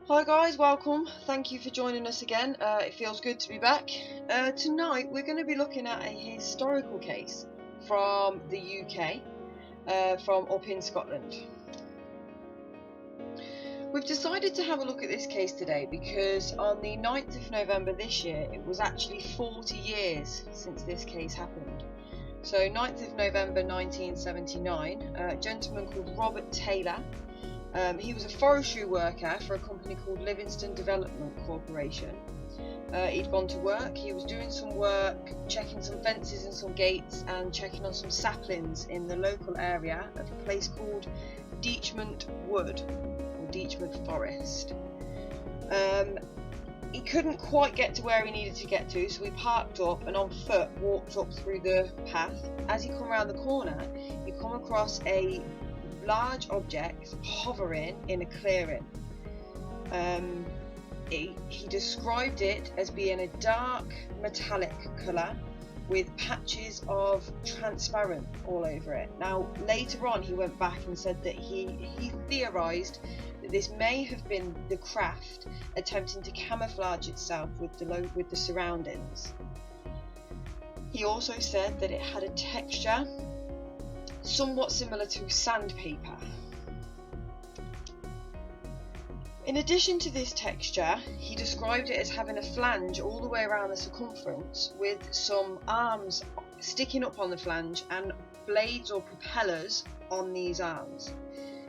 Hi guys, welcome. Thank you for joining us again. It feels good to be back. Tonight we're going to be looking at a historical case from the UK, from up in Scotland. We've decided to have a look at this case today because on the 9th of November this year it was actually 40 years since this case happened. So 9th of November 1979, a gentleman called Robert Taylor. He was a forestry worker for a company called Livingston Development Corporation. He'd gone to work, he was doing some work, checking some fences and some gates and checking on some saplings in the local area of a place called Dechmont Wood, or Dechmont Forest. He couldn't quite get to where he needed to get to, so he parked up and on foot walked up through the path. As he come around the corner, he come across a large object hovering in a clearing. He described it as being a dark metallic colour with patches of transparent all over it. Now later on he went back and said that he theorised that this may have been the craft attempting to camouflage itself with the surroundings. He also said that it had a texture somewhat similar to sandpaper. In addition to this texture, he described it as having a flange all the way around the circumference with some arms sticking up on the flange and blades or propellers on these arms.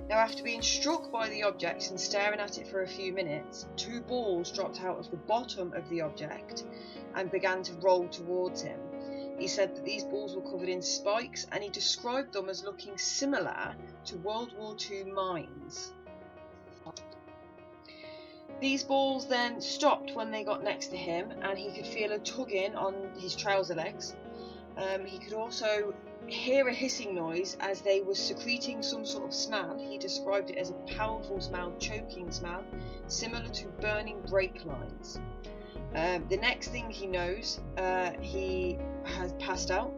Now, after being struck by the objects and staring at it for a few minutes, two balls dropped out of the bottom of the object and began to roll towards him. He said that these balls were covered in spikes and he described them as looking similar to World War II mines. These balls then stopped when they got next to him and he could feel a tugging on his trouser legs. He could also hear a hissing noise as they were secreting some sort of smell. He described it as a powerful smell, choking smell, similar to burning brake lines. The next thing he knows, he has passed out.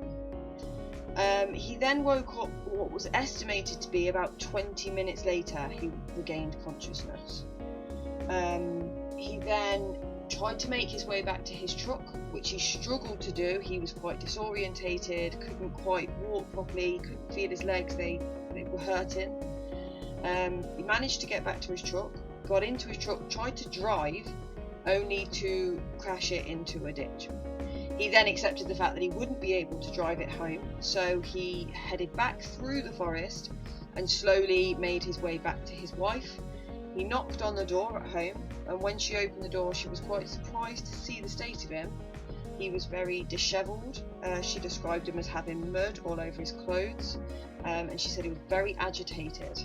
He then woke up what was estimated to be about 20 minutes later. He regained consciousness. He then tried to make his way back to his truck, which he struggled to do. He was quite disorientated, couldn't quite walk properly, couldn't feel his legs, they were hurting. He managed to get back to his truck, got into his truck, tried to drive, only to crash it into a ditch. He then accepted the fact that he wouldn't be able to drive it home, so he headed back through the forest and slowly made his way back to his wife. He knocked on the door at home, and when she opened the door she was quite surprised to see the state of him. He was very dishevelled. She described him as having mud all over his clothes, and she said he was very agitated.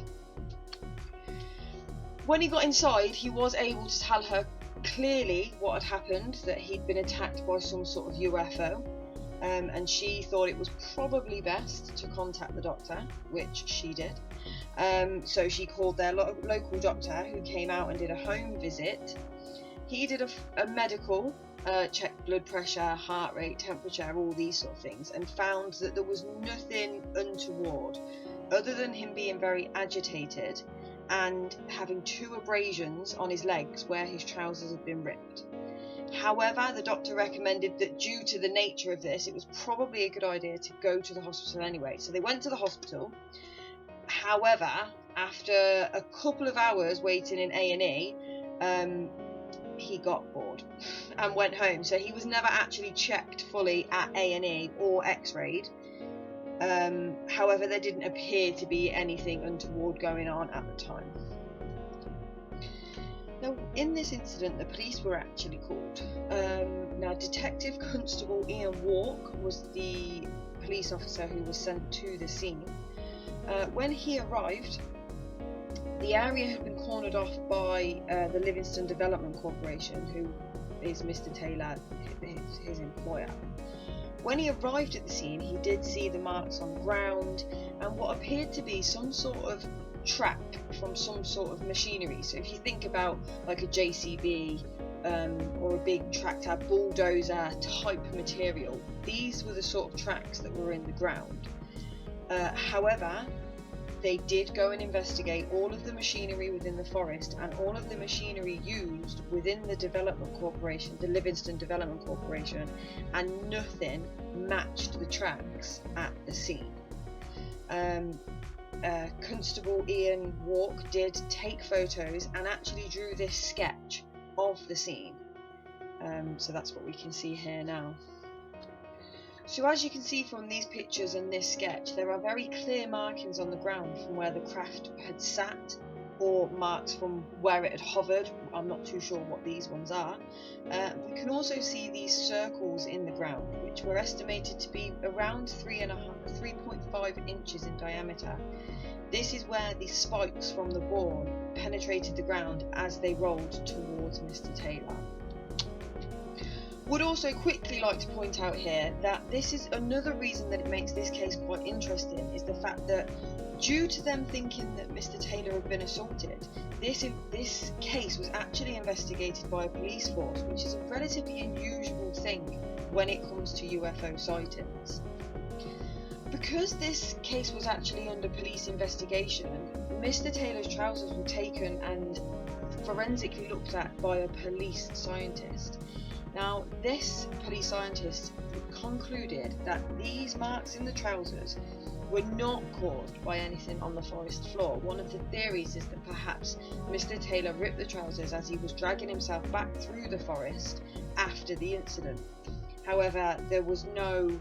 When he got inside, he was able to tell her clearly what had happened, that he'd been attacked by some sort of UFO, and she thought it was probably best to contact the doctor, which she did. So she called their local doctor, who came out and did a home visit. He did a medical, checked blood pressure, heart rate, temperature, all these sort of things, and found that there was nothing untoward other than him being very agitated and having 2 abrasions on his legs where his trousers had been ripped. However, the doctor recommended that due to the nature of this, it was probably a good idea to go to the hospital anyway. So they went to the hospital. However, after a couple of hours waiting in A&E, he got bored and went home. So he was never actually checked fully at A&E or x-rayed. However, there didn't appear to be anything untoward going on at the time. Now, in this incident, the police were actually called. Now, Detective Constable Ian Walk was the police officer who was sent to the scene. When he arrived, the area had been cornered off by the Livingston Development Corporation, who is Mr. Taylor, his employer. When he arrived at the scene, he did see the marks on the ground and what appeared to be some sort of track from some sort of machinery. So if you think about like a JCB or a big tractor bulldozer type material, these were the sort of tracks that were in the ground. However, they did go and investigate all of the machinery within the forest and all of the machinery used within the development corporation, the Livingston Development Corporation, and nothing matched the tracks at the scene. Constable Ian Walk did take photos and actually drew this sketch of the scene. So that's what we can see here now. So as you can see from these pictures and this sketch, there are very clear markings on the ground from where the craft had sat, or marks from where it had hovered. I'm not too sure what these ones are. We can also see these circles in the ground, which were estimated to be around 3.5 inches in diameter. This is where the spikes from the ball penetrated the ground as they rolled towards Mr. Taylor. Would also quickly like to point out here that this is another reason that it makes this case quite interesting, is the fact that due to them thinking that Mr. Taylor had been assaulted, this case was actually investigated by a police force, which is a relatively unusual thing when it comes to UFO sightings. Because this case was actually under police investigation, Mr. Taylor's trousers were taken and forensically looked at by a police scientist. Now, this police scientist concluded that these marks in the trousers were not caused by anything on the forest floor. One of the theories is that perhaps Mr. Taylor ripped the trousers as he was dragging himself back through the forest after the incident. However, there was no...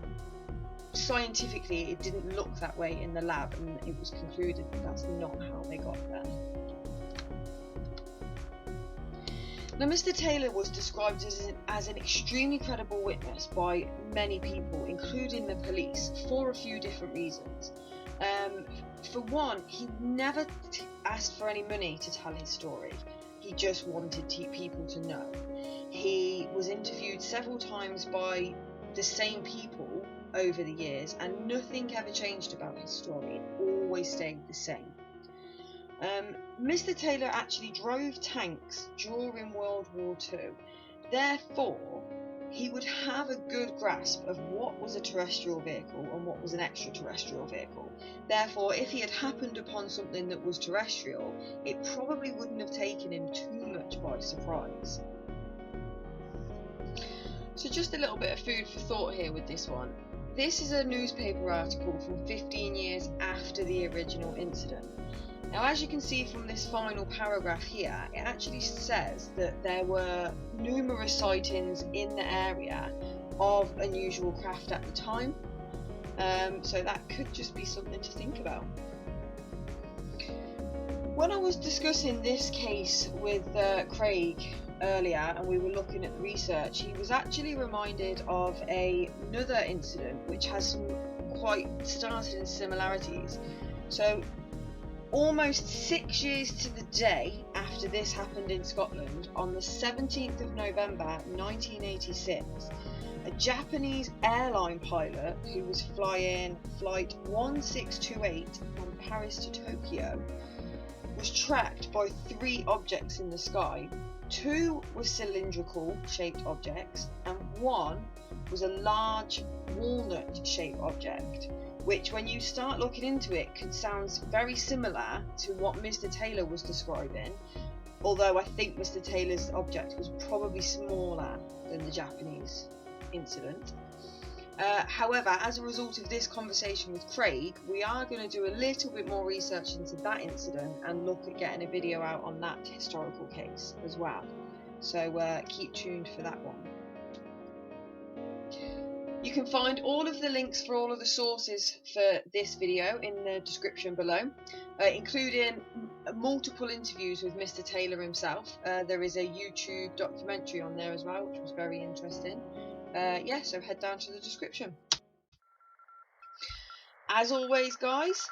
scientifically, it didn't look that way in the lab, and it was concluded that that's not how they got there. Now, Mr. Taylor was described as an extremely credible witness by many people, including the police, for a few different reasons. For one, he never asked for any money to tell his story. He just wanted people to know. He was interviewed several times by the same people over the years, and nothing ever changed about his story. It always stayed the same. Mr. Taylor actually drove tanks during World War II. Therefore, he would have a good grasp of what was a terrestrial vehicle and what was an extraterrestrial vehicle. Therefore, if he had happened upon something that was terrestrial, it probably wouldn't have taken him too much by surprise. So just a little bit of food for thought here with this one. This is a newspaper article from 15 years after the original incident. Now, as you can see from this final paragraph here, it actually says that there were numerous sightings in the area of unusual craft at the time. So that could just be something to think about. When I was discussing this case with Craig earlier and we were looking at the research, he was actually reminded of another incident which has some quite startling similarities. So almost 6 years to the day after this happened in Scotland, on the 17th of November 1986, a Japanese airline pilot who was flying flight 1628 from Paris to Tokyo was tracked by 3 objects in the sky. 2 were cylindrical shaped objects and 1 was a large walnut shaped object, which when you start looking into it could sound very similar to what Mr. Taylor was describing, although I think Mr. Taylor's object was probably smaller than the Japanese incident. However, as a result of this conversation with Craig, we are going to do a little bit more research into that incident and look at getting a video out on that historical case as well. So keep tuned for that one. You can find all of the links for all of the sources for this video in the description below, including multiple interviews with Mr. Taylor himself. There is a YouTube documentary on there as well, which was very interesting. Yeah, so head down to the description. As always, guys,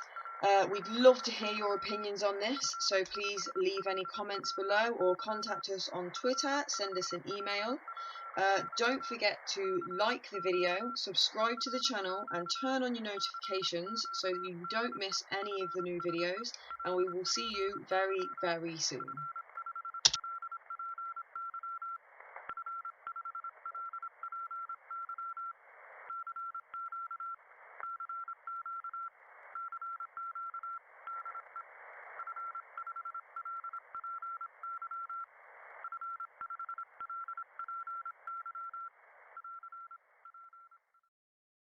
we'd love to hear your opinions on this, so please leave any comments below or contact us on Twitter, send us an email. Don't forget to like the video, subscribe to the channel and turn on your notifications so you don't miss any of the new videos, and we will see you very, very soon.